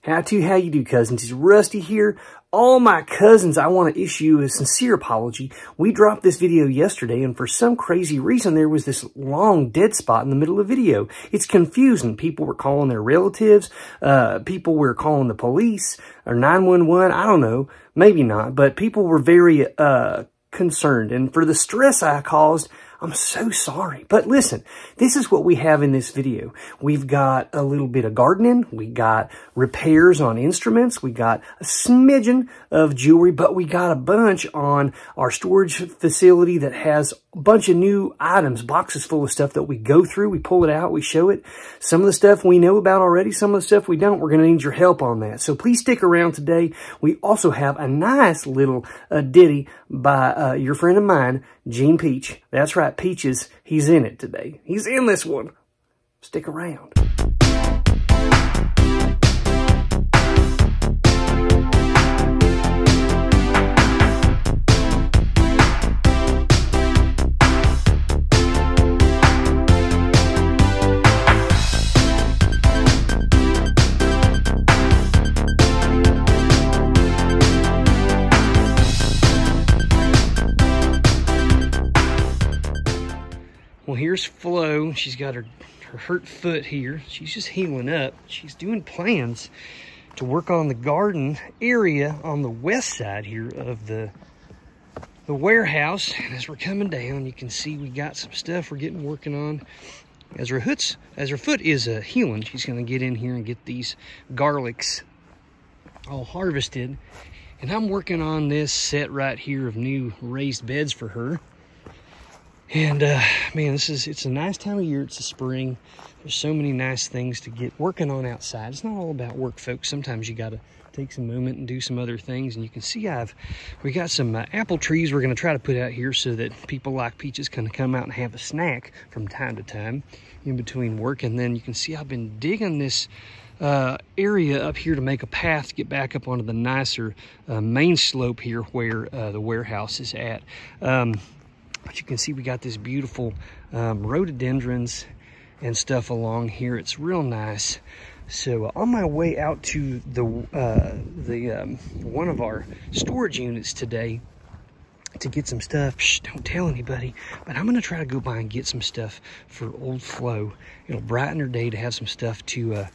How you do, cousins? It's Rusty here. All my cousins, I want to issue a sincere apology. We dropped this video yesterday, and for some crazy reason, there was this long dead spot in the middle of the video. It's confusing. People were calling their relatives. People were calling the police or 911. I don't know. Maybe not. But people were very concerned. And for the stress I caused, I'm so sorry. But listen, this is what we have in this video. We've got a little bit of gardening. We got repairs on instruments. We got a smidgen of jewelry, but we got a bunch on our storage facility that has a bunch of new items, boxes full of stuff that we go through. We pull it out. We show it. Some of the stuff we know about already. Some of the stuff we don't. We're going to need your help on that. So please stick around today. We also have a nice little ditty by your friend of mine, Gene Peach. That's right, Peaches. He's in it today. He's in this one. Stick around. Well, here's Flo. She's got her hurt foot here. She's just healing up. She's doing plans to work on the garden area on the west side here of the warehouse. And as we're coming down, you can see we got some stuff we're getting working on. As her foot is healing, she's going to get in here and get these garlics all harvested. And I'm working on this set right here of new raised beds for her. And man, it's a nice time of year. It's the spring. There's so many nice things to get working on outside. It's not all about work, folks. Sometimes you got to take some moment and do some other things. And you can see we got some apple trees we're going to try to put out here so that people like Peaches can come out and have a snack from time to time in between work. And then you can see I've been digging this area up here to make a path to get back up onto the nicer main slope here where the warehouse is at. But you can see we got this beautiful rhododendrons and stuff along here. It's real nice. So on my way out to the one of our storage units today to get some stuff. Shh, don't tell anybody. But I'm gonna try to go by and get some stuff for old Flo. It'll brighten her day to have some stuff to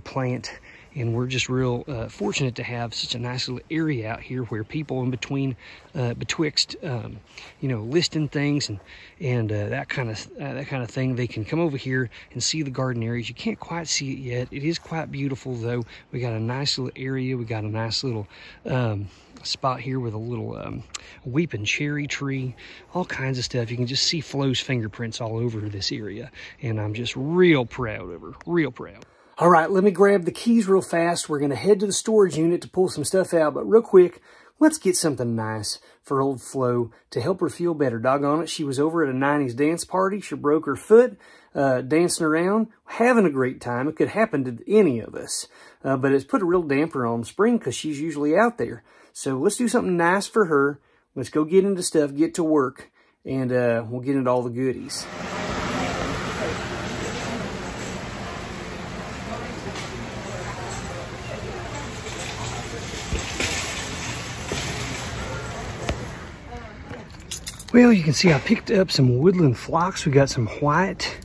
plant. And we're just real fortunate to have such a nice little area out here where people in between, betwixt, you know, listing things and that kind of thing, they can come over here and see the garden areas. You can't quite see it yet. It is quite beautiful though. We got a nice little area. We got a nice little spot here with a little weeping cherry tree, all kinds of stuff. You can just see Flo's fingerprints all over this area, and I'm just real proud of her. Real proud. All right, let me grab the keys real fast. We're going to head to the storage unit to pull some stuff out. But real quick, let's get something nice for old Flo to help her feel better. Doggone it, she was over at a 90s dance party. She broke her foot, dancing around, having a great time. It could happen to any of us. But it's put a real damper on spring because she's usually out there. So let's do something nice for her. Let's go get into stuff, get to work, and we'll get into all the goodies. Well, you can see I picked up some woodland phlox. We got some white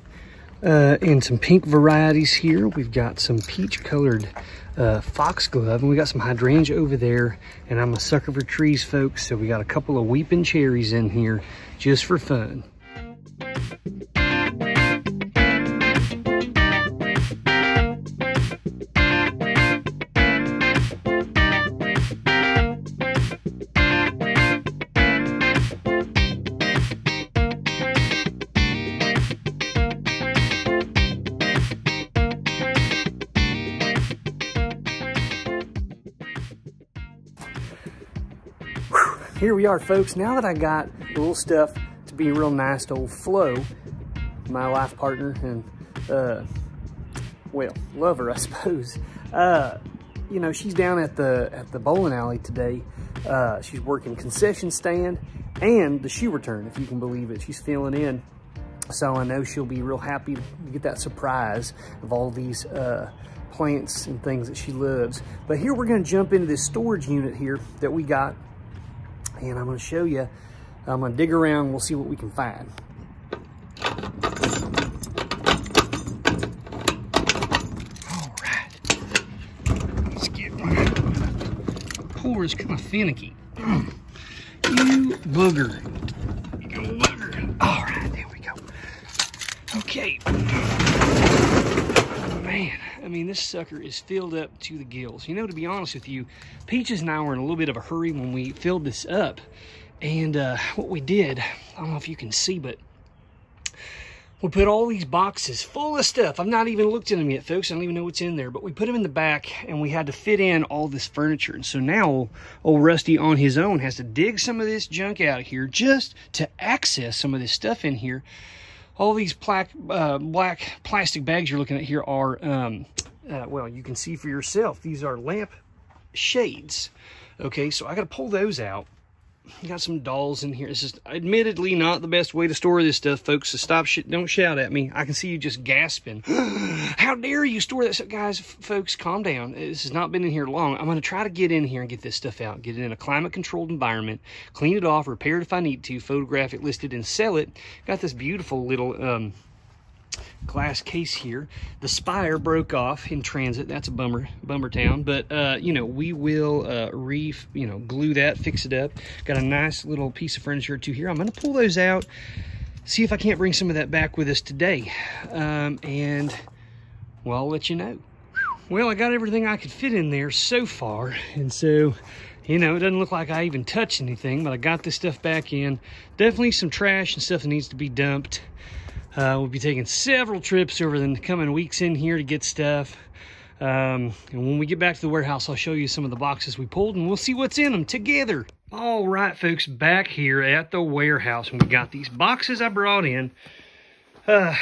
and some pink varieties here. We've got some peach colored foxglove, and we got some hydrangea over there. And I'm a sucker for trees, folks, so we got a couple of weeping cherries in here just for fun. Here we are, folks. Now that I got a little stuff to be real nice to old Flo, my life partner and, well, lover, I suppose. You know, she's down at the bowling alley today. She's working concession stand and the shoe return, if you can believe it. She's filling in. So I know she'll be real happy to get that surprise of all these plants and things that she loves. But here we're going to jump into this storage unit here that we got, and I'm going to show you. I'm going to dig around. We'll see what we can find. All right, let's get my pour is kind of finicky. You booger. You go booger. All right, there we go. Okay. Man, I mean, this sucker is filled up to the gills. You know, to be honest with you, Peaches and I were in a little bit of a hurry when we filled this up. And what we did, I don't know if you can see, but we put all these boxes full of stuff. I've not even looked at them yet, folks. I don't even know what's in there. But we put them in the back, and we had to fit in all this furniture. And so now, old Rusty on his own has to dig some of this junk out of here just to access some of this stuff in here. All these black plastic bags you're looking at here are, well, you can see for yourself. These are lamp shades. Okay, so I got to pull those out. Got some dolls in here. This is admittedly not the best way to store this stuff, folks, so stop, don't shout at me. I can see you just gasping. How dare you store that stuff? Guys, folks, calm down. This has not been in here long. I'm going to try to get in here and get this stuff out, get it in a climate-controlled environment, clean it off, repair it if I need to, photograph it, list it, and sell it. Got this beautiful little glass case here. The spire broke off in transit. That's a bummer town, but you know, we will glue that, fix it up. Got a nice little piece of furniture or two here. I'm going to pull those out, see if I can't bring some of that back with us today, and well, I'll let you know. Well, I got everything I could fit in there so far, and so, you know, it doesn't look like I even touched anything, but I got this stuff back in. Definitely some trash and stuff that needs to be dumped. We'll be taking several trips over the coming weeks in here to get stuff. And when we get back to the warehouse, I'll show you some of the boxes we pulled, and we'll see what's in them together. All right, folks, back here at the warehouse, and we got these boxes I brought in. I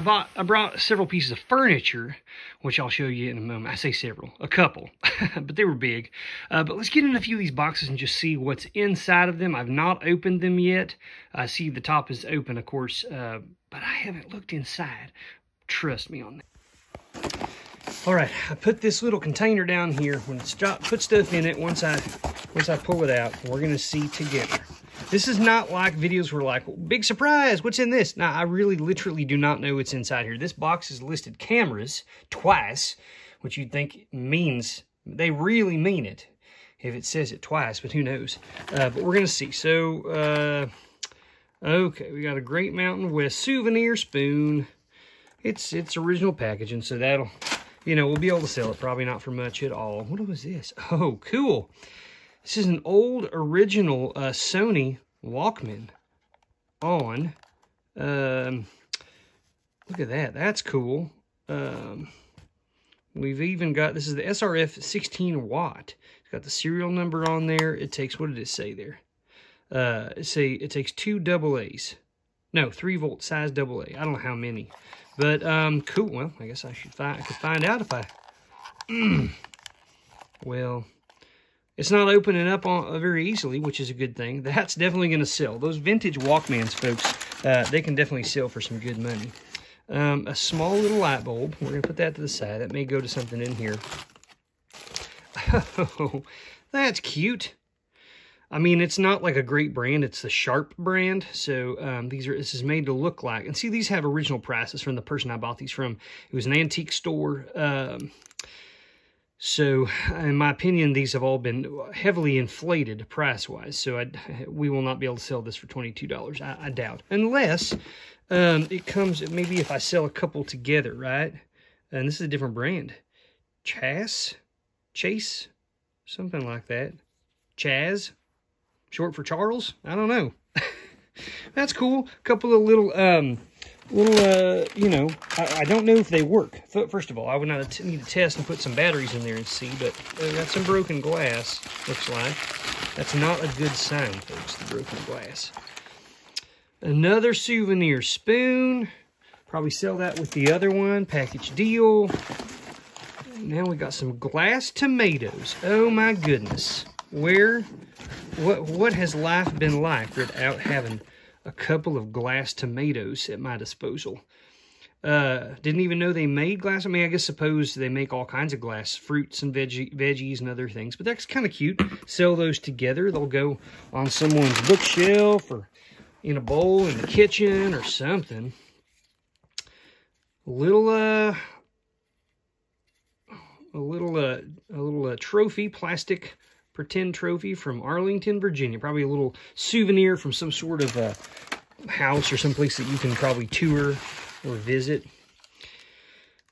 brought several pieces of furniture, which I'll show you in a moment. I say several, a couple, but they were big. But let's get in a few of these boxes and just see what's inside of them. I've not opened them yet. I see the top is open, of course, but I haven't looked inside. Trust me on that. All right, I put this little container down here. When it's put stuff in it, once I pull it out, we're gonna see together. This is not like videos where like, big surprise, what's in this? Now, I really literally do not know what's inside here. This box is listed cameras twice, which you'd think means, they really mean it if it says it twice, but who knows? But we're gonna see. So, okay, we got a Great Mountain West souvenir spoon. It's original packaging, so that'll, you know, we'll be able to sell it. Probably not for much at all. What was this? Oh, cool. This is an old original Sony Walkman on. Look at that. That's cool. We've even got, this is the SRF 16 watt. It's got the serial number on there. It takes, what did it say there? It takes 2 AA's. No, 3 volt size AA. I don't know how many. But cool. Well, I guess I could find out if I. Well, it's not opening up very easily, which is a good thing. That's definitely going to sell. Those vintage Walkmans, folks, they can definitely sell for some good money. A small little light bulb. We're going to put that to the side. That may go to something in here. Oh, that's cute. I mean, it's not like a great brand. It's the Sharp brand. So this is made to look like. And see, these have original prices from the person I bought these from. It was an antique store. So, in my opinion, these have all been heavily inflated price-wise. So, we will not be able to sell this for $22, I doubt. Unless it comes, maybe if I sell a couple together, right? And this is a different brand. Chase? Something like that. Chaz? Short for Charles? I don't know. That's cool. A couple of little, you know, I don't know if they work. First of all, I would not need to test and put some batteries in there and see, but they got some broken glass, looks like. That's not a good sign, folks, the broken glass. Another souvenir spoon. Probably sell that with the other one. Package deal. Now we got some glass tomatoes. Oh my goodness. What has life been like without having a couple of glass tomatoes at my disposal? Didn't even know they made glass. I mean, I suppose they make all kinds of glass, fruits and veggies and other things. But that's kind of cute. Sell those together. They'll go on someone's bookshelf or in a bowl in the kitchen or something. A little trophy, plastic pretend trophy from Arlington, Virginia. Probably a little souvenir from some sort of house or someplace that you can probably tour or visit.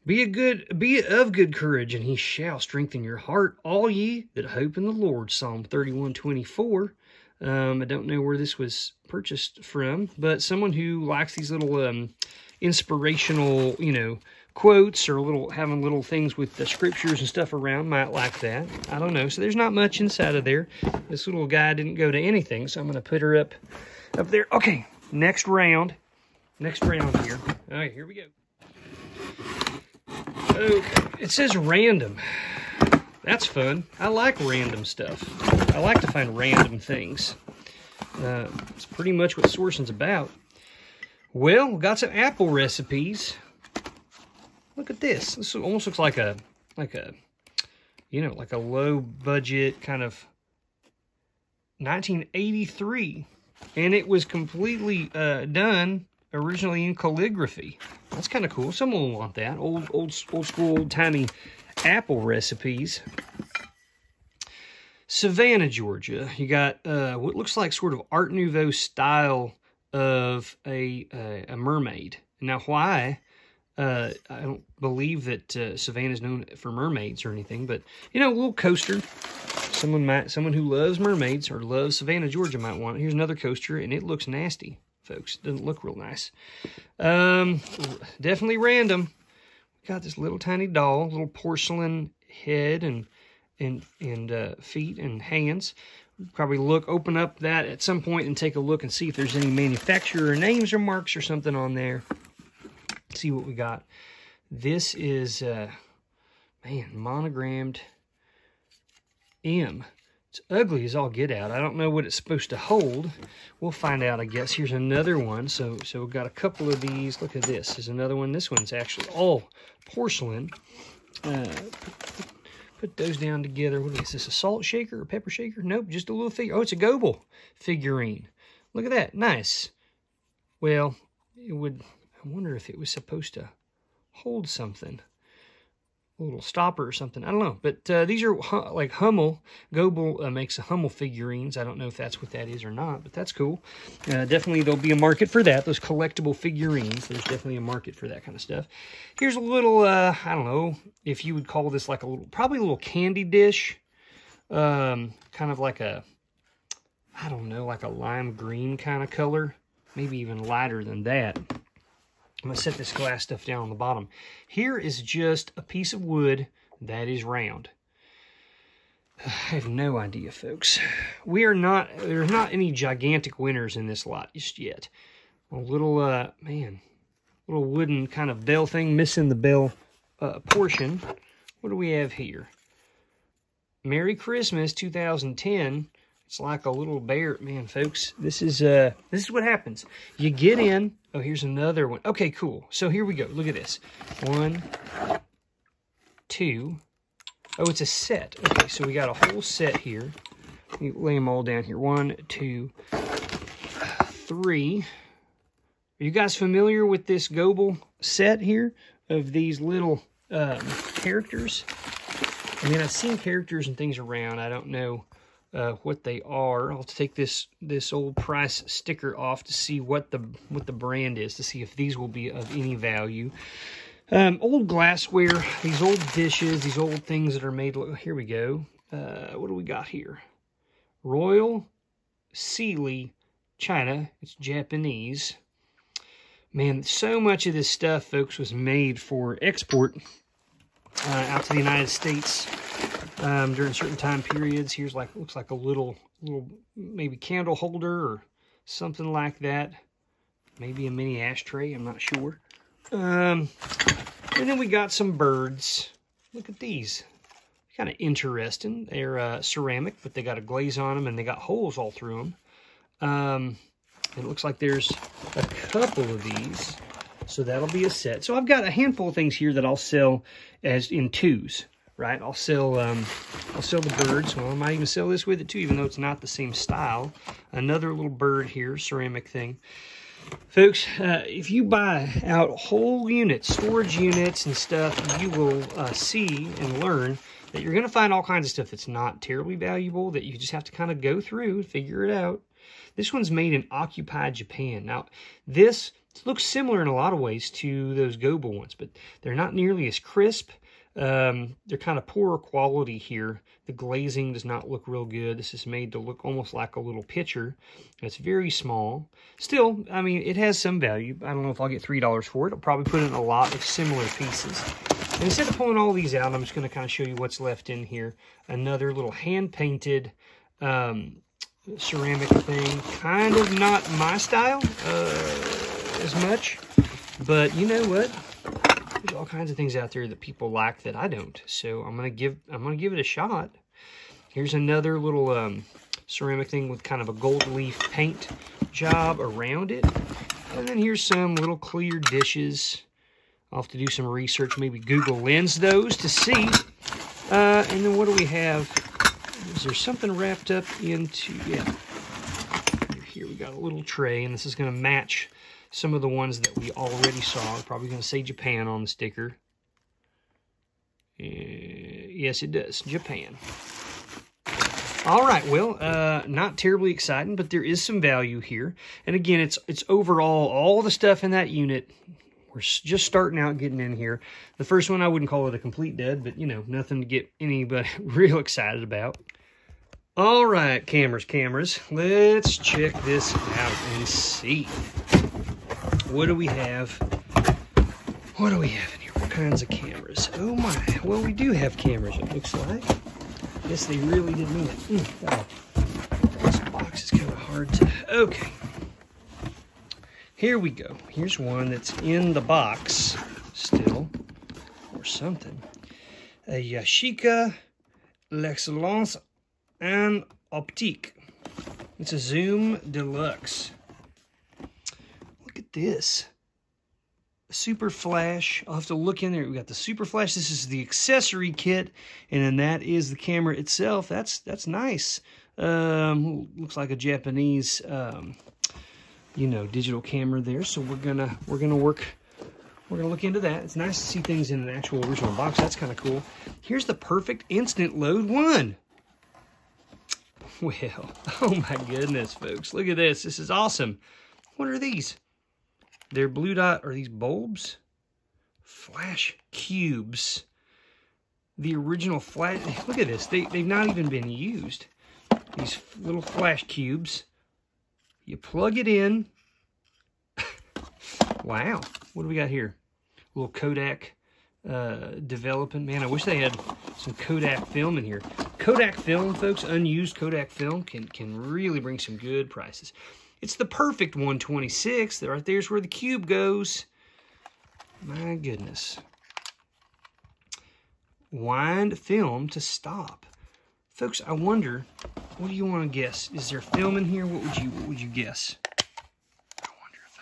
Be of good courage, and he shall strengthen your heart, all ye that hope in the Lord. Psalm 31:24. I don't know where this was purchased from, but someone who likes these little inspirational, quotes or having little things with the scriptures and stuff around might like that. I don't know. So there's not much inside of there. This little guy didn't go to anything, so I'm going to put her up there. Okay, next round here. All right, here we go. Okay, it says random. That's fun. I like random stuff. I like to find random things. It's pretty much what sourcing's about. Well, we've got some apple recipes. Look at this. This almost looks like a low budget kind of 1983, and it was completely done originally in calligraphy. That's kind of cool. Someone will want that. Old school, old timey apple recipes. Savannah, Georgia. You got what looks like sort of Art Nouveau style of a mermaid. Now, why? I don't believe that Savannah is known for mermaids or anything, but a little coaster. Someone who loves mermaids or loves Savannah, Georgia might want it. Here's another coaster, and it looks nasty, folks. It doesn't look real nice. Definitely random. Got this little tiny doll, little porcelain head and feet and hands. Probably open up that at some point and take a look and see if there's any manufacturer names or marks or something on there. See what we got. This is, monogrammed M. It's ugly as all get out. I don't know what it's supposed to hold. We'll find out, I guess. Here's another one. So we've got a couple of these. Look at this. There's another one. This one's actually all porcelain. Put those down together. What is this, a salt shaker or pepper shaker? Nope, just a little figure. Oh, it's a Goodwill figurine. Look at that. Nice. Well, I wonder if it was supposed to hold something. A little stopper or something. I don't know. But these are like Hummel. Goodwill makes a Hummel figurines. I don't know if that's what that is or not, but that's cool. Definitely there'll be a market for that. Those collectible figurines. There's definitely a market for that kind of stuff. Here's a little, I don't know if you would call this like probably a little candy dish. Kind of like a lime green kind of color. Maybe even lighter than that. I'm going to set this glass stuff down on the bottom. Here is just a piece of wood that is round. I have no idea, folks. There's not any gigantic winners in this lot just yet. A little, little wooden kind of bell thing, missing the bell portion. What do we have here? Merry Christmas 2010. It's like a little bear. Man, folks, this is what happens. You get in. Oh, here's another one. Okay, cool. So here we go. Look at this. 1, 2. Oh, it's a set. Okay, so we got a whole set here. Let me lay them all down here. 1, 2, 3. Are you guys familiar with this Goodwill set here of these little characters? I mean, I've seen characters and things around. I don't know what they are. I'll take this old price sticker off to see what the brand is, to see if these will be of any value. Old glassware, these old dishes, these old things that are made. Here we go. What do we got here? Royal Sealy China. It's Japanese. Man, so much of this stuff, folks, was made for export out to the United States. During certain time periods. Here's looks like a little maybe candle holder or something like that. Maybe a mini ashtray, I'm not sure. And then we got some birds. Look at these. Kind of interesting. They're ceramic, but they got a glaze on them and they got holes all through them. It looks like there's a couple of these. So that'll be a set. So I've got a handful of things here that I'll sell as in twos, right? I'll sell the birds. Well, I might even sell this with it too, even though it's not the same style. Another little bird here, ceramic thing. Folks, if you buy out whole units, storage units and stuff, you will see and learn that you're going to find all kinds of stuff that's not terribly valuable, that you just have to kind of go through and figure it out. This one's made in occupied Japan. Now, this looks similar in a lot of ways to those Goodwill ones, but they're not nearly as crisp. They're kind of poorer quality here. The glazing does not look real good. This is made to look almost like a little pitcher. It's very small. Still, I mean, it has some value. I don't know if I'll get $3 for it. I'll probably put in a lot of similar pieces. And instead of pulling all these out, I'm just going to kind of show you what's left in here. Another little hand-painted ceramic thing. Kind of not my style as much. But you know what? There's all kinds of things out there that people like that I don't. So I'm gonna give it a shot. Here's another little ceramic thing with kind of a gold leaf paint job around it. And then here's some little clear dishes. I'll have to do some research, maybe Google Lens those to see. And then what do we have? Is there something wrapped up into, yeah. Here we got a little tray, and this is gonna match some of the ones that we already saw. I'm probably going to say Japan on the sticker. Yes, it does. Japan. All right, well, not terribly exciting, but there is some value here. And again, it's overall, all the stuff in that unit, we're just starting out getting in here. The first one, I wouldn't call it a complete dud, but, you know, nothing to get anybody real excited about. All right, cameras. Let's check this out and see. What do we have? What do we have in here? What kinds of cameras? Oh my. Well, we do have cameras, it looks like. Guess they really didn't mean it. Wow. This box is kind of hard to... Okay. Here we go. Here's one that's in the box still. Or something. A Yashica L'Excellence en Optique. It's a Zoom Deluxe. Look at this. Super flash. I'll have to look in there. We got the super flash. This is the accessory kit, and then that is the camera itself. That's nice. Looks like a Japanese, you know, digital camera there. So we're gonna look into that. It's nice to see things in an actual original box. That's kind of cool. Here's the perfect instant load one. Well, oh my goodness, folks. Look at this. This is awesome. What are these? They're blue dot, are these bulbs? Flash cubes. The original flash, look at this. They've not even been used. These little flash cubes. You plug it in. Wow. What do we got here? A little Kodak developing. Man, I wish they had some Kodak film in here. Kodak film, folks, unused Kodak film can really bring some good prices. It's the perfect 126. Right there's where the cube goes. My goodness. Wind film to stop. Folks, I wonder, what do you want to guess? Is there film in here? What would you guess? I wonder if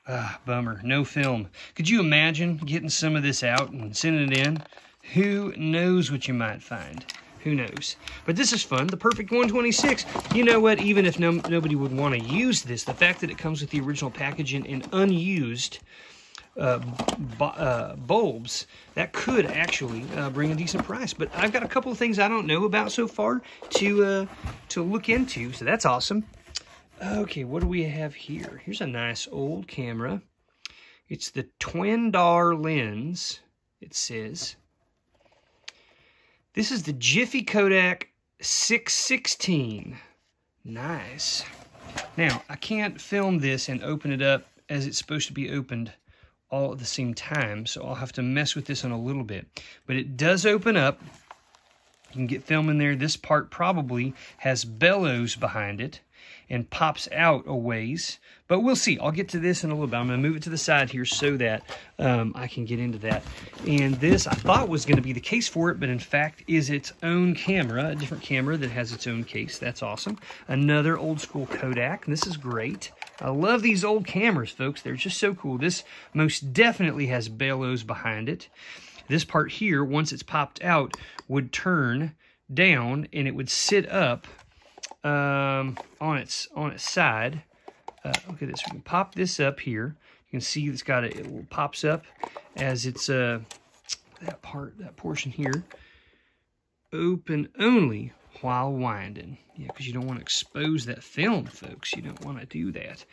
I can... bummer. No film. Could you imagine getting some of this out and sending it in? Who knows what you might find? Who knows? But this is fun. The perfect 126. You know what? Even if nobody would want to use this, the fact that it comes with the original packaging and unused bulbs, that could actually bring a decent price. But I've got a couple of things I don't know about so far to look into, so that's awesome. Okay, what do we have here? Here's a nice old camera. It's the Twin Dar lens, it says. This is the Jiffy Kodak 616. Nice. Now, I can't film this and open it up as it's supposed to be opened all at the same time, so I'll have to mess with this in a little bit. But it does open up. You can get film in there. This part probably has bellows behind it and pops out a ways. But we'll see. I'll get to this in a little bit. I'm going to move it to the side here so that I can get into that. And this, I thought was going to be the case for it, but in fact is its own camera, a different camera that has its own case. That's awesome. Another old school Kodak. This is great. I love these old cameras, folks. They're just so cool. This most definitely has bellows behind it. This part here, once it's popped out, would turn down and it would sit up on its side. Look at this. We can pop this up here. You can see it's got it pops up as it's that portion here. Open only while winding. Yeah, because you don't want to expose that film, folks. You don't want to do that.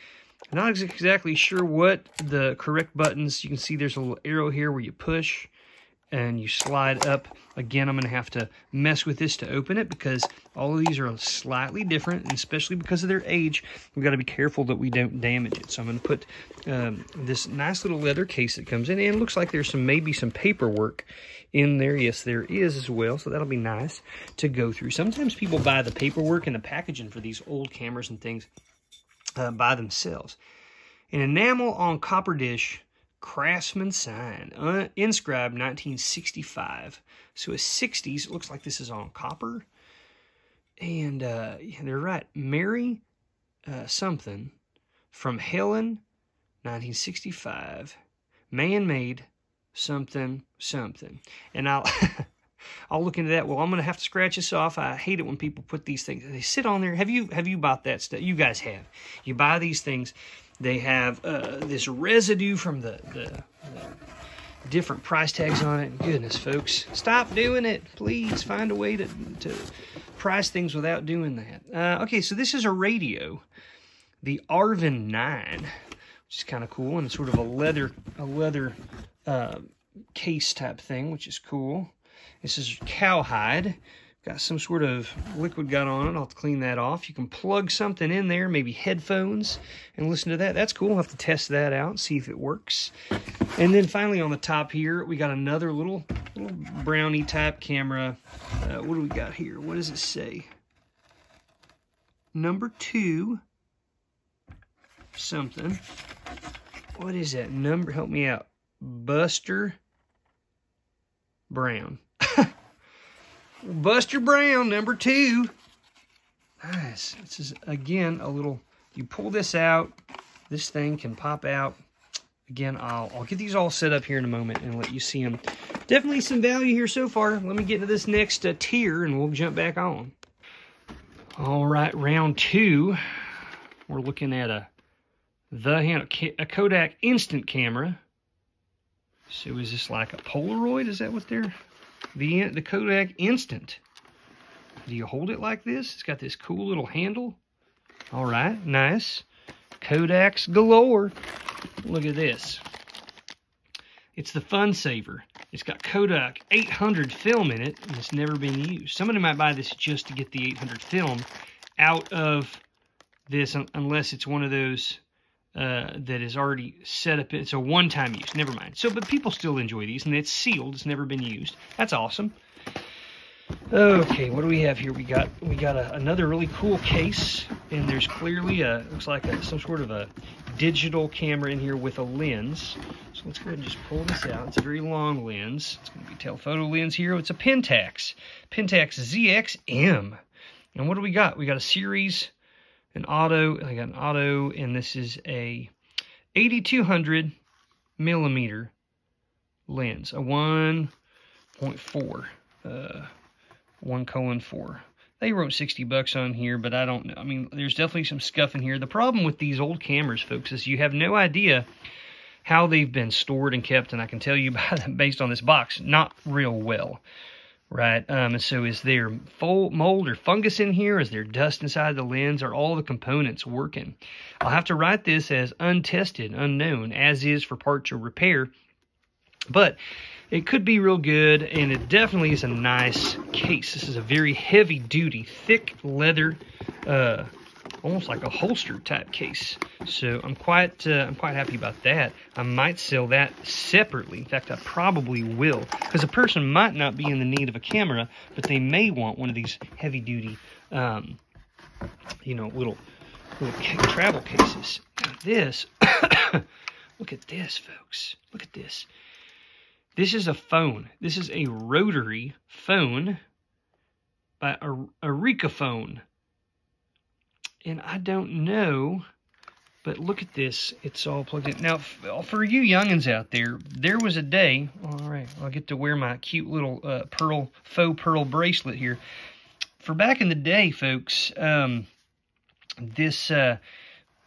I'm not exactly sure what the correct buttons. You can see there's a little arrow here where you push and you slide up. Again, I'm going to have to mess with this to open it because all of these are slightly different, and especially because of their age, we've got to be careful that we don't damage it. So I'm going to put this nice little leather case that comes in, and it looks like there's maybe some paperwork in there. Yes, there is as well, so that'll be nice to go through. Sometimes people buy the paperwork and the packaging for these old cameras and things by themselves. An enamel on copper dish, Craftsman sign, inscribed 1965. So a 60s. It looks like this is on copper. And yeah, they're right. Mary something from Helen, 1965. Man-made something something. And I'll I'll look into that. Well, I'm going to have to scratch this off. I hate it when people put these things. They sit on there. Have you bought that stuff? You guys have. You buy these things. They have this residue from the different price tags on it. Goodness, folks. Stop doing it. Please find a way to price things without doing that. Okay, so this is a radio. The Arvin 9, which is kind of cool. And it's sort of a leather case type thing, which is cool. This is cowhide. Got some sort of liquid got on it. I'll have to clean that off. You can plug something in there, maybe headphones, and listen to that. That's cool. I'll have to test that out and see if it works. And then finally on the top here, we got another little brownie type camera. What do we got here? What does it say? Number 2 something. What is that number? Help me out. Buster Brown. Buster Brown, number 2. Nice. This is, again, a little, you pull this out, this thing can pop out. Again, I'll get these all set up here in a moment and let you see them. Definitely some value here so far. Let me get into this next tier and we'll jump back on. All right, round 2. We're looking at a Kodak instant camera. So is this like a Polaroid? Is that what they're... The Kodak Instant. Do you hold it like this? It's got this cool little handle. All right, nice. Kodaks galore. Look at this. It's the Fun Saver. It's got Kodak 800 film in it, and it's never been used. Somebody might buy this just to get the 800 film out of this, unless it's one of those that is already set up. It's a one-time use. Never mind. So, but people still enjoy these, and it's sealed. It's never been used. That's awesome. Okay, what do we have here? We got another really cool case, and there's clearly looks like some sort of a digital camera in here with a lens. So let's go ahead and just pull this out. It's a very long lens. It's going to be a telephoto lens here. It's a Pentax ZXM. And what do we got? We got a series. An auto, I got an auto, and this is a 8200 millimeter lens, a 1.4, 1:4. They wrote $60 on here, but I don't know. I mean, there's definitely some scuff in here. The problem with these old cameras, folks, is you have no idea how they've been stored and kept, and I can tell you based on this box, not real well. Right, and so is there mold or fungus in here? Is there dust inside the lens? Are all the components working? I'll have to write this as untested, unknown, as is for parts or repair. But it could be real good, and it definitely is a nice case. This is a very heavy-duty, thick leather, almost like a holster type case. So I'm quite happy about that. I might sell that separately. In fact, I probably will, because a person might not be in the need of a camera, but they may want one of these heavy-duty, you know, little travel cases. Now this, look at this, folks. Look at this. This is a phone. This is a rotary phone by Arica Phone. And I don't know But look at this. It's all plugged in. Now, for you youngins out there, there was a day. All right, I'll get to wear my cute little faux pearl bracelet here. For back in the day, folks,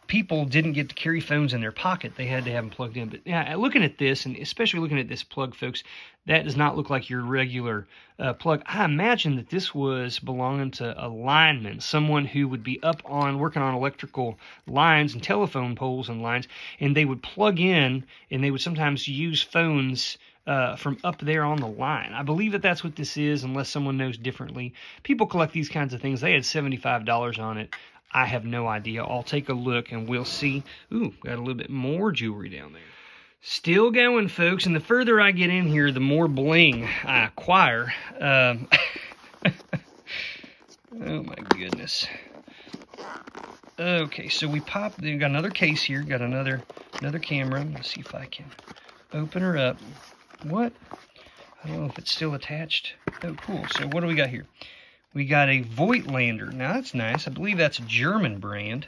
people didn't get to carry phones in their pocket. They had to have them plugged in. But yeah, looking at this, and especially looking at this plug, folks, that does not look like your regular plug. I imagine that this was belonging to a lineman, someone who would be up on working on electrical lines and telephone poles and lines, and they would plug in, and they would sometimes use phones from up there on the line. I believe that that's what this is, unless someone knows differently. People collect these kinds of things. They had $75 on it. I have no idea. I'll take a look and we'll see. Ooh, got a little bit more jewelry down there. Still going, folks, and the further I get in here, the more bling I acquire. Oh my goodness. Okay, so we got another case here, got another camera. Let's see if I can open her up. What? I don't know if it's still attached. Oh, cool. So what do we got here? We got a Voigtlander. Now, that's nice. I believe that's a German brand.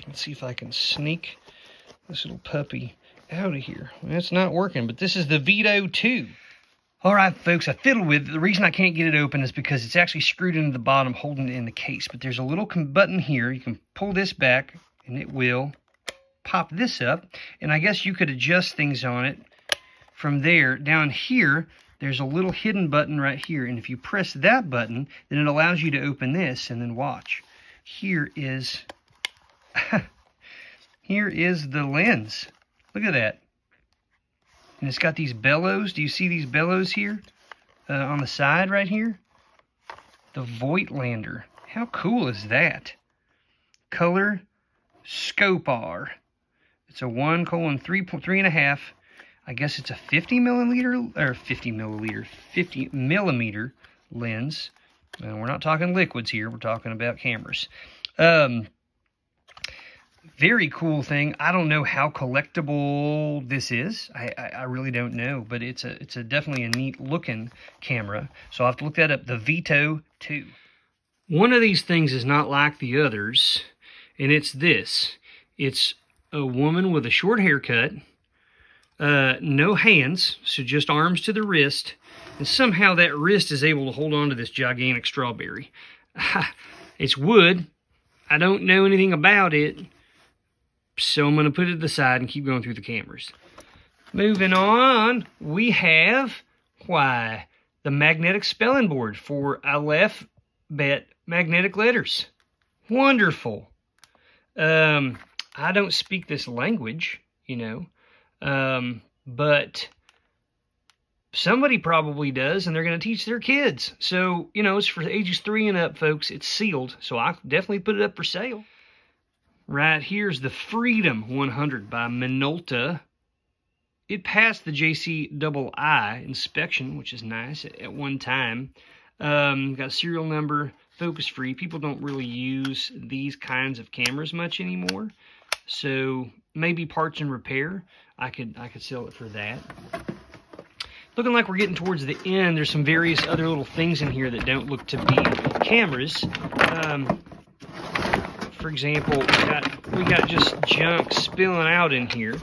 Let's see if I can sneak this little puppy out of here. Well, it's not working, but this is the Vito 2. All right, folks, I fiddled with it. The reason I can't get it open is because it's actually screwed into the bottom, holding it in the case. But there's a little button here. You can pull this back, and it will pop this up. And I guess you could adjust things on it from there. Down here, there's a little hidden button right here, and if you press that button, then it allows you to open this, and then watch. Here is the lens. Look at that. And it's got these bellows. Do you see these bellows here on the side right here? The Voigtlander. How cool is that? Color Scope R. It's a 1:3.5. I guess it's a 50 millimeter lens. We're not talking liquids here. We're talking about cameras. Very cool thing. I don't know how collectible this is. I really don't know, but it's definitely a neat looking camera. So I'll have to look that up. The Vito 2. One of these things is not like the others, and it's this. It's a woman with a short haircut. No hands, so just arms to the wrist, and somehow that wrist is able to hold on to this gigantic strawberry. It's wood. I don't know anything about it, so I'm going to put it to the side and keep going through the cameras. Moving on, we have, the magnetic spelling board for Aleph Bet magnetic letters. Wonderful. I don't speak this language, you know. But somebody probably does, and they're going to teach their kids. So, you know, it's for ages 3 and up, folks. It's sealed, so I definitely put it up for sale. Right here's the Freedom 100 by Minolta. It passed the JCII inspection, which is nice at one time. Got a serial number, focus free. People don't really use these kinds of cameras much anymore. So maybe parts and repair. I could sell it for that. Looking like we're getting towards the end. There's some various other little things in here that don't look to be cameras. For example, we got just junk spilling out in here.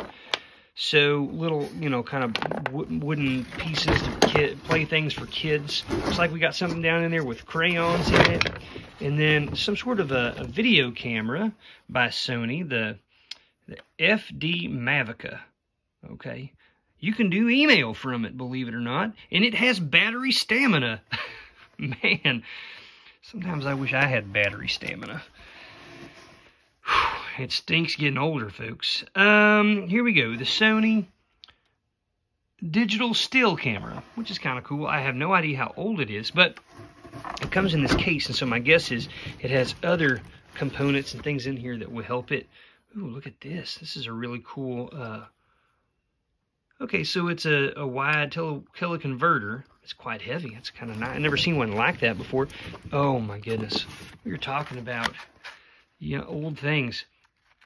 So little, you know, kind of wooden pieces to playthings for kids. Looks like we got something down in there with crayons in it. And then some sort of a video camera by Sony, the FD Mavica. Okay. You can do email from it, believe it or not. And it has battery stamina. Man, sometimes I wish I had battery stamina. It stinks getting older, folks. Here we go. The Sony digital still camera, which is kind of cool. I have no idea how old it is, but it comes in this case, and so my guess is it has other components and things in here that will help it. Ooh, look at this. This is a really cool... Okay, so it's a wide teleconverter. It's quite heavy. It's kind of nice. I've never seen one like that before. Oh, my goodness. We were talking about, you know, old things.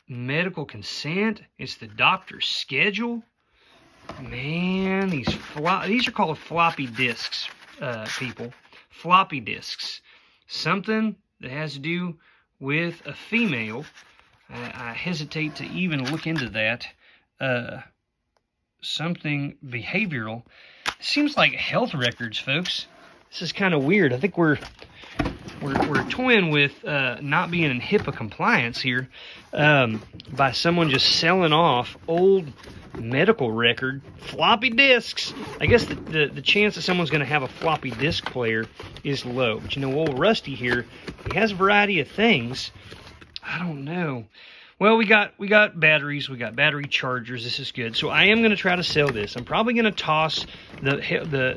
Medical consent. It's the doctor's schedule. Man, these are called floppy disks, people. Floppy disks. Something that has to do with a female. I hesitate to even look into that. Something behavioral. It seems like health records, folks. This is kind of weird. I think we're toying with not being in HIPAA compliance here by someone just selling off old medical record floppy disks. I guess the chance that someone's going to have a floppy disk player is low. But you know, old Rusty here, he has a variety of things. I don't know. Well, we got batteries, we got battery chargers. This is good. So I am going to try to sell this. I'm probably going to toss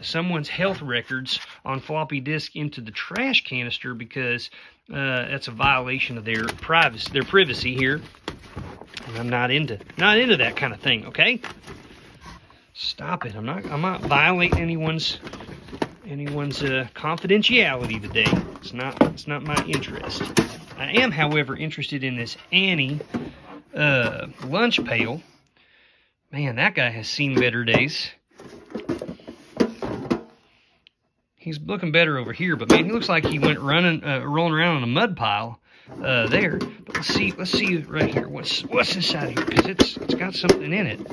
someone's health records on floppy disk into the trash canister because that's a violation of their privacy here. And I'm not into that kind of thing. Okay, stop it. I'm not violating anyone's confidentiality today. It's not my interest. I am, however, interested in this Annie lunch pail. Man, that guy has seen better days. He's looking better over here, but man, he looks like he went rolling around on a mud pile there. But let's see right here. What's inside here? Because it's got something in it,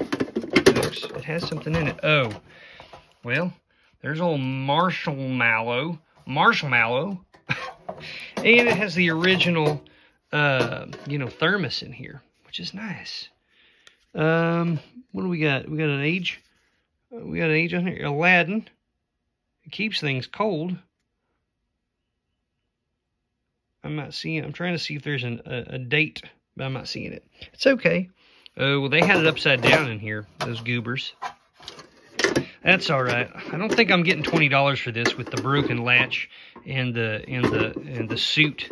folks. It has something in it. Oh, well, there's old marshmallow. And it has the original, thermos in here, which is nice. What do we got? We got an age. We got an age on here. Aladdin. It keeps things cold. I'm not seeing. I'm trying to see if there's a date, but I'm not seeing it. It's okay. Oh, well, they had it upside down in here. Those goobers. That's all right. I don't think I'm getting $20 for this with the broken latch and the suit,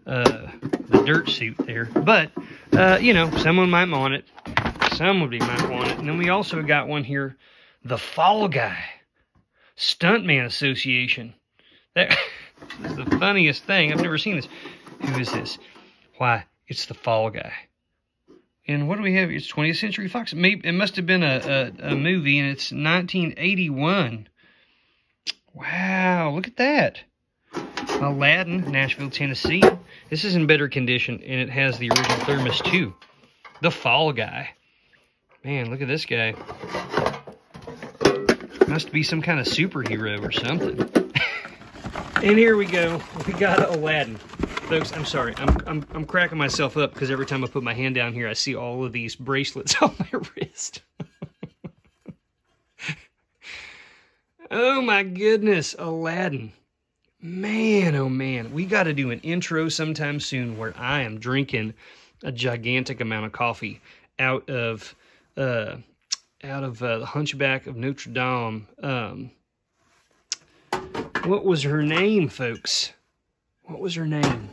the dirt suit there. But someone might want it. Somebody might want it. And then we also got one here, the Fall Guy Stuntman Association. That is the funniest thing. I've never seen this. Who is this? Why, it's the Fall Guy. And what do we have? It's 20th Century Fox. Maybe it must have been a movie, and it's 1981. Wow, look at that. Aladdin, Nashville, Tennessee. This is in better condition, and it has the original thermos too. The Fall Guy. Man, look at this guy. Must be some kind of superhero or something. And here we go. We got Aladdin. Folks, I'm sorry. I'm cracking myself up because every time I put my hand down here, I see all of these bracelets on my wrist. Oh my goodness, Aladdin. Man, oh man. We got to do an intro sometime soon where I am drinking a gigantic amount of coffee out of the Hunchback of Notre Dame. What was her name, folks? What was her name?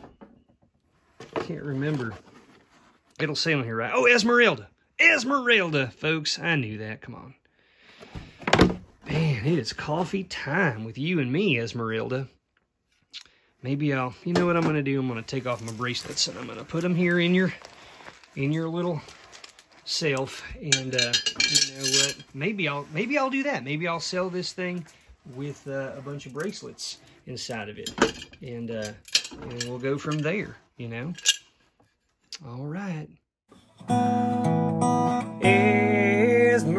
Can't remember. It'll say on here, right? Oh, Esmeralda. Esmeralda, folks. I knew that. Come on. Man, it is coffee time with you and me, Esmeralda. Maybe you know what I'm going to do? I'm going to take off my bracelets and I'm going to put them here in your little self. And you know what? Maybe I'll do that. Maybe I'll sell this thing with a bunch of bracelets inside of it, and we'll go from there, you know. All right. Esmeralda.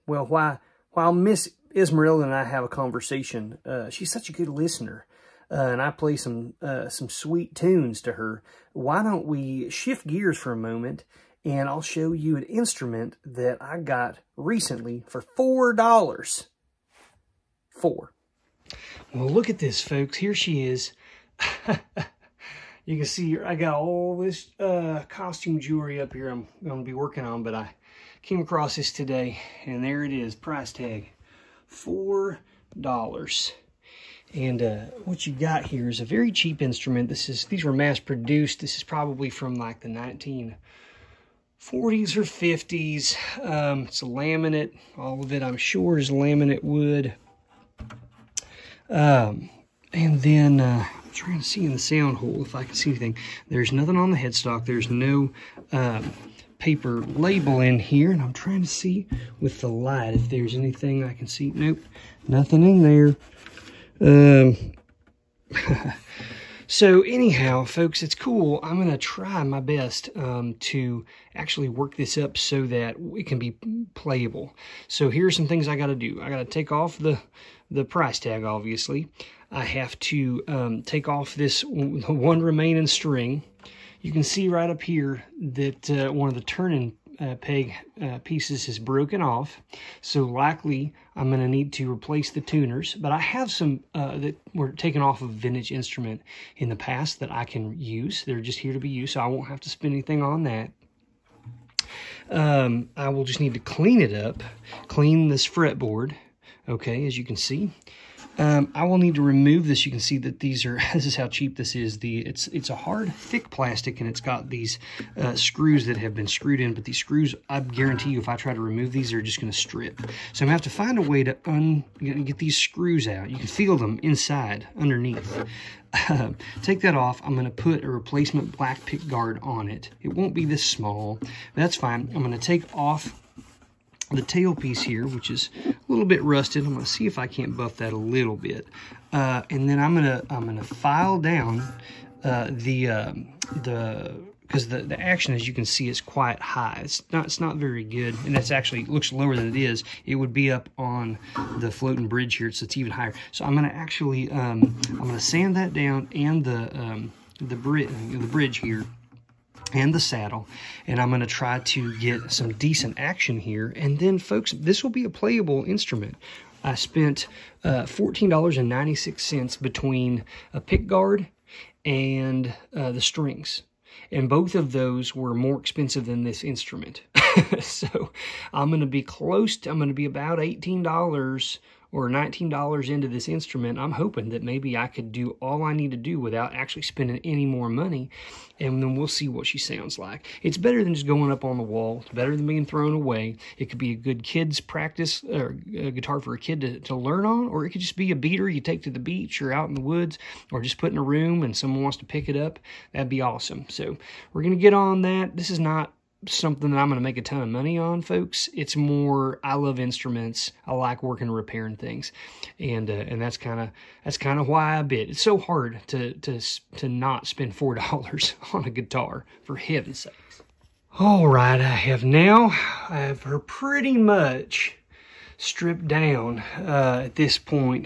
Well, while Miss Esmeralda and I have a conversation, she's such a good listener, and I play some sweet tunes to her. Why don't we shift gears for a moment, and I'll show you an instrument that I got recently for $4. $4. Well, look at this, folks. Here she is. You can see here, I got all this costume jewelry up here I'm going to be working on, but I came across this today, and there it is, price tag, $4. And what you got here is a very cheap instrument. These were mass produced. This is probably from like the 1940s or 50s. It's a laminate. All of it, I'm sure, is laminate wood. And then I'm trying to see in the sound hole if I can see anything. There's nothing on the headstock. There's no paper label in here. And I'm trying to see with the light if there's anything I can see. Nope, nothing in there. So anyhow, folks, it's cool. I'm going to try my best to actually work this up so that it can be playable. So here's some things I got to do. I got to take off the price tag, obviously. I have to take off this one remaining string. You can see right up here that one of the turning peg pieces is broken off, so likely I'm going to need to replace the tuners, but I have some that were taken off of a vintage instrument in the past that I can use. They're just here to be used, so I won't have to spend anything on that. I will just need to clean it up, clean this fretboard, okay, as you can see. I will need to remove this. You can see that these are, this is how cheap this is. It's a hard, thick plastic, and it's got these screws that have been screwed in, but these screws, I guarantee you, if I try to remove these, they're just going to strip. So I'm going to have to find a way to get these screws out. You can feel them inside, underneath. Take that off. I'm going to put a replacement black pick guard on it. It won't be this small. That's fine. I'm going to take off the tail piece here, which is a little bit rusted. I'm going to see if I can't buff that a little bit, and then I'm gonna file down because the action, as you can see, is quite high. It's not very good, and it's actually looks lower than it is. It would be up on the floating bridge here, so it's even higher. So I'm gonna actually I'm gonna sand that down, and the bridge here, and the saddle, and I'm going to try to get some decent action here. And then, folks, this will be a playable instrument. I spent $14.96 between a pick guard and the strings, and both of those were more expensive than this instrument. So I'm going to be I'm going to be about $18 or $19 into this instrument. I'm hoping that maybe I could do all I need to do without actually spending any more money, and then we'll see what she sounds like. It's better than just going up on the wall. It's better than being thrown away. It could be a good kid's practice, or a guitar for a kid to learn on, or it could just be a beater you take to the beach or out in the woods, or just put in a room and someone wants to pick it up. That'd be awesome. So we're going to get on that. This is not something that I'm going to make a ton of money on, folks. It's more, I love instruments. I like working and repairing things, and that's kind of why I bid. It's so hard to not spend $4 on a guitar, for heaven's sakes. All right, I have her pretty much stripped down at this point,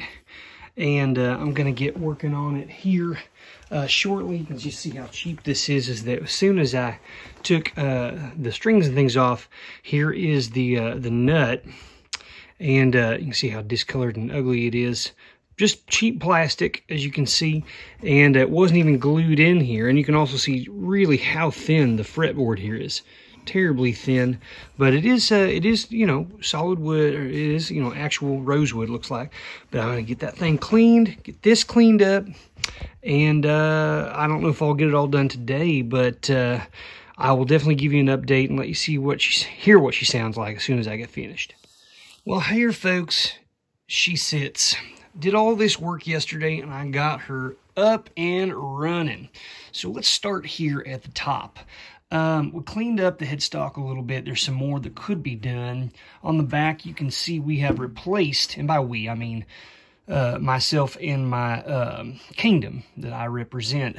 and I'm going to get working on it here shortly. You can just see how cheap this is that as soon as I took the strings and things off, here is the nut, and you can see how discolored and ugly it is. Just cheap plastic, as you can see, and it wasn't even glued in here. And you can also see really how thin the fretboard here is. Terribly thin, but it is you know, solid wood, or it is, you know, actual rosewood, looks like. But I'm gonna get that thing cleaned, get this cleaned up, and I don't know if I'll get it all done today, but I will definitely give you an update and let you see hear what she sounds like as soon as I get finished. Well, here, folks, she sits. Did all this work yesterday, and I got her up and running. So let's start here at the top. We cleaned up the headstock a little bit. There's some more that could be done. On the back, you can see we have replaced, and by we, I mean myself and my kingdom that I represent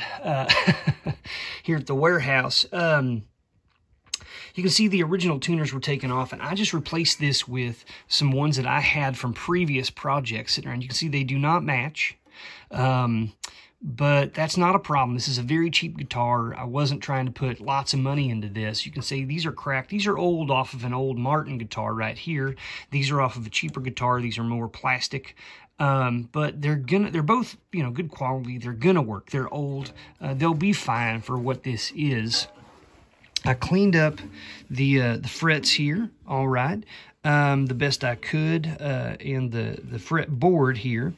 here at the warehouse. You can see the original tuners were taken off, and I just replaced this with some ones that I had from previous projects sitting around. You can see they do not match. But that's not a problem. This is a very cheap guitar. I wasn't trying to put lots of money into this. You can see these are cracked. These are old, off of an old Martin guitar right here. These are off of a cheaper guitar. These are more plastic. But they're both, you know, good quality. They're gonna work. They're old. They'll be fine for what this is. I cleaned up the frets here, all right, the best I could, and the fretboard here.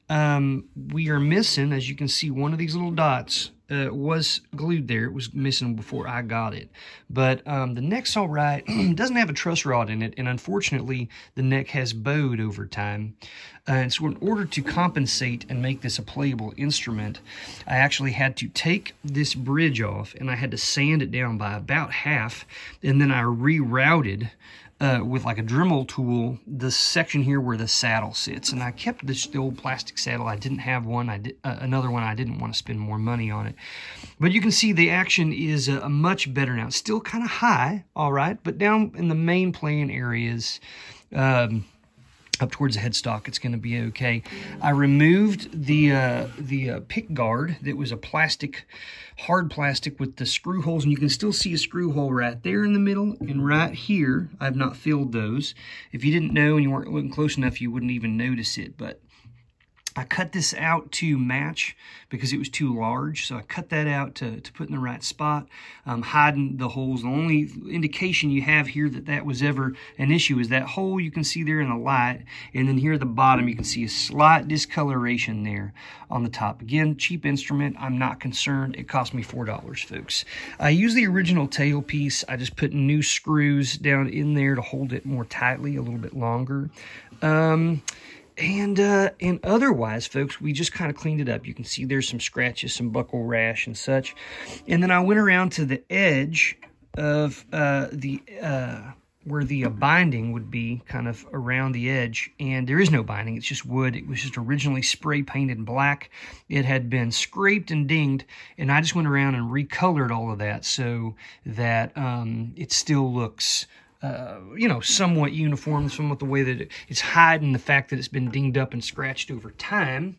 We are missing, as you can see, one of these little dots was glued there. It was missing before I got it. But the neck's all right. It doesn't have a truss rod in it, and unfortunately, the neck has bowed over time. And so in order to compensate and make this a playable instrument, I actually had to take this bridge off, and I had to sand it down by about half, and then I rerouted with like a Dremel tool the section here where the saddle sits, and I kept the old plastic saddle. I didn't have one. I did another one. I didn't want to spend more money on it, but you can see the action is much better now. It's still kind of high, all right, but down in the main playing areas, up towards the headstock, it's going to be okay. I removed the pick guard that was a plastic, hard plastic with the screw holes, and you can still see a screw hole right there in the middle and right here. I've not filled those. If you didn't know and you weren't looking close enough, you wouldn't even notice it, but I cut this out to match because it was too large, so I cut that out to put in the right spot, hiding the holes. The only indication you have here that that was ever an issue is that hole you can see there in the light, and then here at the bottom you can see a slight discoloration there on the top. Again, cheap instrument. I'm not concerned. It cost me $4, folks. I use the original tailpiece. I just put new screws down in there to hold it more tightly, a little bit longer. And otherwise, folks, we just kind of cleaned it up. You can see there's some scratches, some buckle rash and such. And then I went around to the edge of where the binding would be, kind of around the edge. And there is no binding. It's just wood. It was just originally spray painted black. It had been scraped and dinged. And I just went around and recolored all of that so that it still looks you know, somewhat uniform, somewhat the way that it's hiding the fact that it's been dinged up and scratched over time.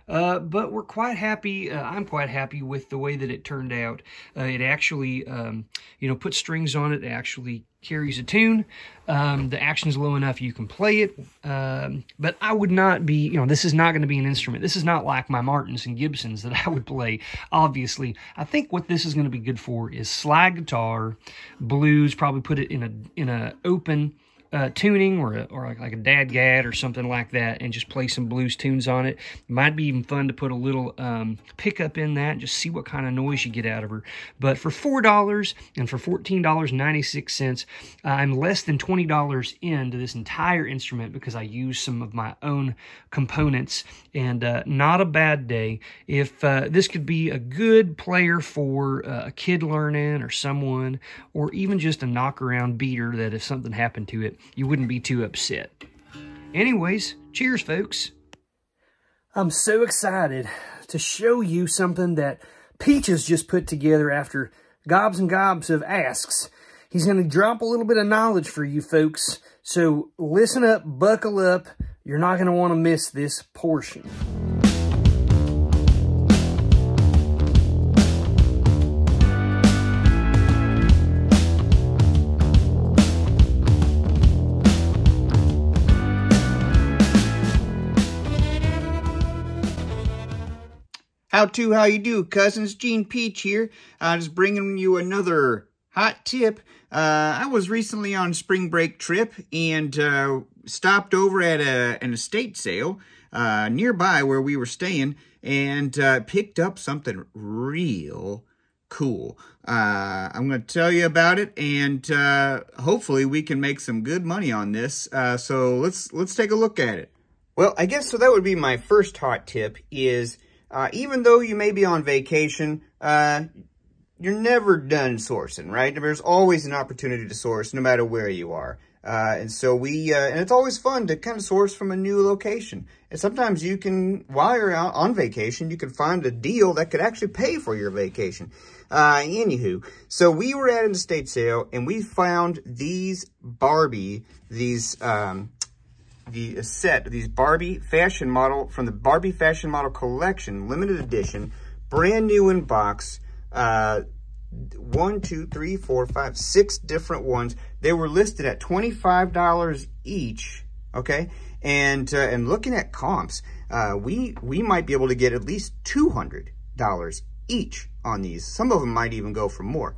But we're quite happy. I'm quite happy with the way that it turned out. It actually, you know, put strings on it. It actually carries a tune. The action's low enough you can play it. But I would not be, you know, this is not going to be an instrument. This is not like my Martins and Gibsons that I would play, obviously. I think what this is going to be good for is slide guitar, blues, probably put it in a open tuning or like a dadgad or something like that, and just play some blues tunes on it. Might be even fun to put a little pickup in that, just see what kind of noise you get out of her. But for $4 and for $14.96, I'm less than $20 into this entire instrument because I use some of my own components, and not a bad day. If this could be a good player for a kid learning or someone, or even just a knock-around beater that if something happened to it, you wouldn't be too upset. Anyways, cheers, folks. I'm so excited to show you something that Peaches just put together after gobs and gobs of asks. He's going to drop a little bit of knowledge for you folks. So listen up, buckle up. You're not going to want to miss this portion. How you do, cousins? Gene Peach here. Just bringing you another hot tip. I was recently on a spring break trip and stopped over at an estate sale nearby where we were staying, and picked up something real cool. I'm going to tell you about it, and hopefully we can make some good money on this. So let's take a look at it. Well, I guess so that would be my first hot tip is, even though you may be on vacation, you're never done sourcing, right? There's always an opportunity to source no matter where you are. And so and it's always fun to kind of source from a new location. And sometimes you can, while you're out on vacation, you can find a deal that could actually pay for your vacation. Anywho, so we were at an estate sale and we found these Barbie fashion model from the Barbie fashion model collection, limited edition, brand new in box. 1, 2, 3, 4, 5, 6 different ones. They were listed at $25 each. Okay, and looking at comps, we might be able to get at least $200 each on these. Some of them might even go for more.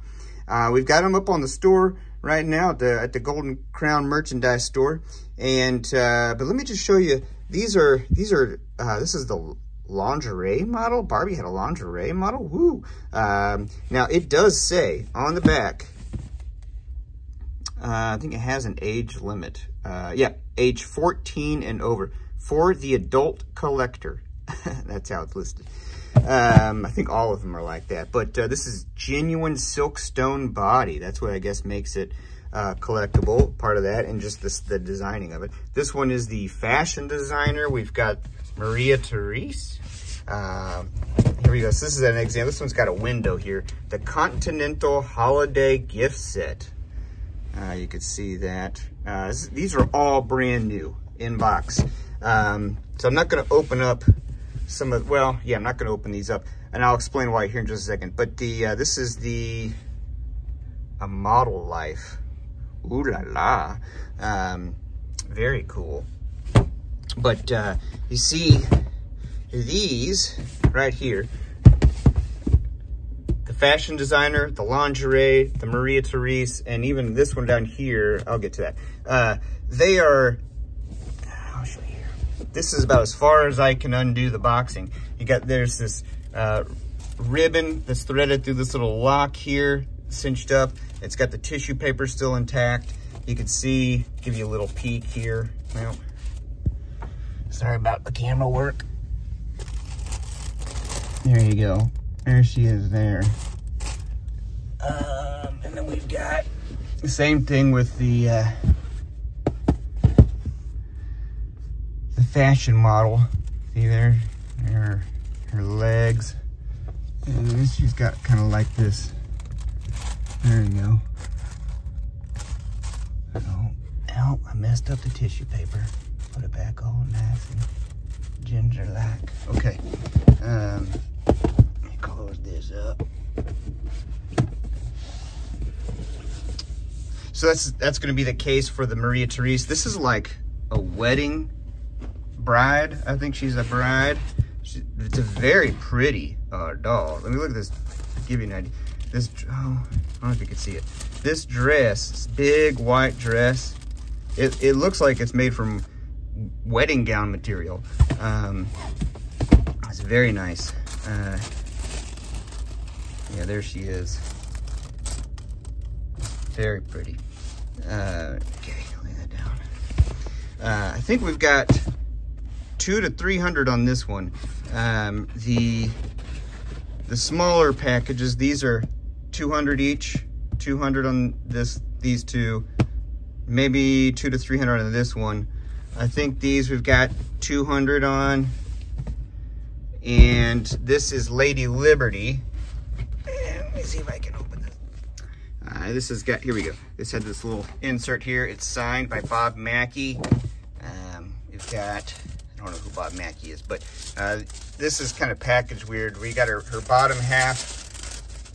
We've got them up on the store right now at the Golden Crown merchandise store. And but let me just show you. This is the lingerie model. Barbie had a lingerie model. Woo! Now it does say on the back. I think it has an age limit. Yeah, age 14 and over for the adult collector. That's how it's listed. I think all of them are like that. But this is genuine silkstone body. That's what I guess makes it collectible, part of that, and just the designing of it. This one is the fashion designer. We've got Maria Therese. Here we go. So this is an example. This one's got a window here. The Continental Holiday Gift Set. You can see that. These are all brand new in box. So I'm not going to open up some of, well, yeah, I'm not going to open these up, and I'll explain why here in just a second. But this is a model life. Ooh la la. Very cool. But you see these right here, the fashion designer, the lingerie, the Maria Therese, and even this one down here, I'll get to that. They are, I'll show you here. This is about as far as I can undo the boxing. There's this ribbon that's threaded through this little lock here, cinched up. It's got the tissue paper still intact. You can see, give you a little peek here. Well, sorry about the camera work. There you go. There she is there. And then we've got the same thing with the fashion model. See there? Her legs. And then she's got kind of like this. There you go. Oh, I messed up the tissue paper. Put it back all nice and ginger-like. Okay. Let me close this up. So that's going to be the case for the Maria Therese. This is like a wedding bride. I think she's a bride. It's a very pretty doll. Let me look at this. Give you an idea. This, oh, I don't know if you can see it. This dress, this big white dress, it looks like it's made from wedding gown material. It's very nice. Yeah, there she is. Very pretty. Okay, lay that down. I think we've got 200 to 300 on this one. The smaller packages, these are 200 each. 200 on these two, maybe 200 to 300 on this one. I think these we've got 200 on, and this is Lady Liberty. And let me see if I can open this. This has got, here we go. This had this little insert here. It's signed by Bob Mackey. We've got, I don't know who Bob Mackey is, but this is kind of packaged weird. We got her bottom half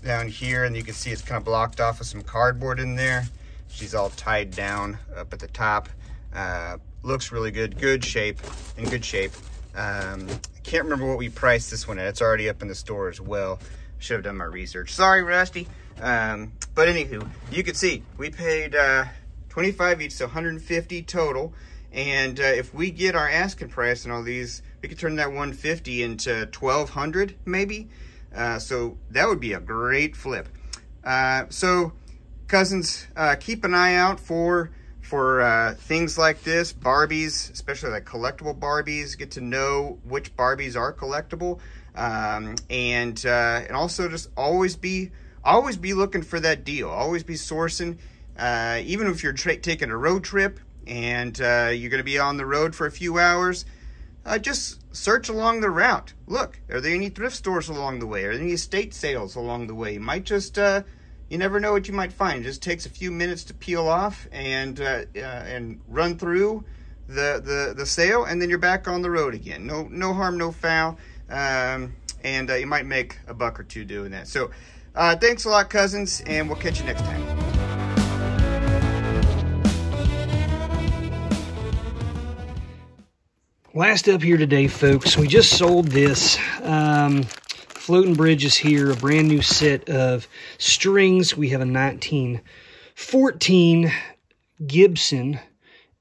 down here, and you can see it's kind of blocked off with some cardboard in there. She's all tied down up at the top. Looks really good, in good shape. I can't remember what we priced this one at. It's already up in the store as well. Should have done my research. Sorry, Rusty. But anywho, you can see we paid 25 each, so 150 total. And if we get our asking price and all these, we could turn that 150 into 1,200 maybe. So that would be a great flip. So cousins, keep an eye out for things like this, Barbies, especially like collectible Barbies. Get to know which Barbies are collectible, and also just always be looking for that deal. Always be sourcing, even if you're taking a road trip and you're going to be on the road for a few hours. Just search along the route. Look, are there any thrift stores along the way? Are there any estate sales along the way? You might just, you never know what you might find. It just takes a few minutes to peel off and run through the sale, and then you're back on the road again. No harm, no foul, and you might make a buck or two doing that. So thanks a lot, cousins, and we'll catch you next time. Last up here today, folks, we just sold this floating bridges here, a brand new set of strings. We have a 1914 Gibson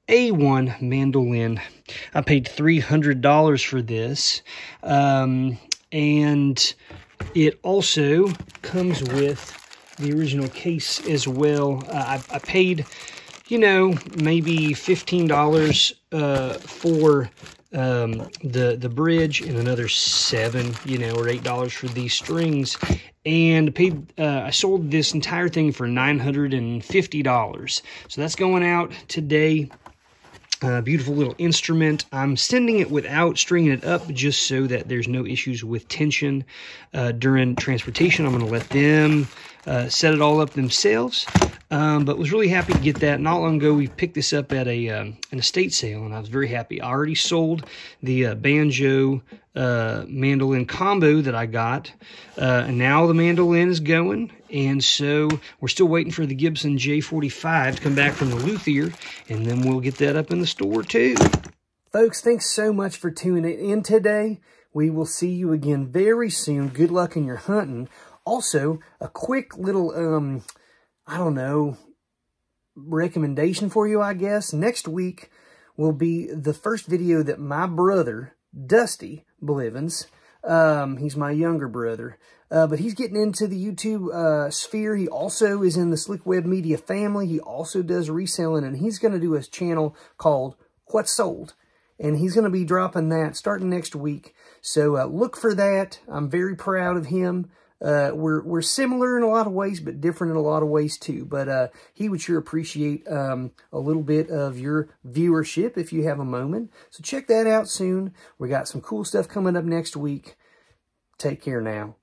A1 mandolin. I paid $300 for this, and it also comes with the original case as well. I paid, you know, maybe $15 for the bridge, and another $7, you know, or $8 for these strings. And paid, I sold this entire thing for $950. So that's going out today. Beautiful little instrument. I'm sending it without stringing it up, just so that there's no issues with tension during transportation. I'm going to let them set it all up themselves. But was really happy to get that. Not long ago, we picked this up at an estate sale, and I was very happy. I already sold the banjo mandolin combo that I got, and now the mandolin is going, and so we're still waiting for the Gibson J45 to come back from the luthier, and then we'll get that up in the store too. Folks, thanks so much for tuning in today. We will see you again very soon. Good luck in your hunting. Also, a quick little I don't know, recommendation for you, I guess. Next week will be the first video that my brother, Dusty Blivens, he's my younger brother, but he's getting into the YouTube sphere. He also is in the Slick Web Media family. He also does reselling, and he's going to do a channel called What's Sold. And he's going to be dropping that starting next week. So look for that. I'm very proud of him. We're similar in a lot of ways, but different in a lot of ways too. But he would sure appreciate a little bit of your viewership if you have a moment. So check that out soon. We got some cool stuff coming up next week. Take care now.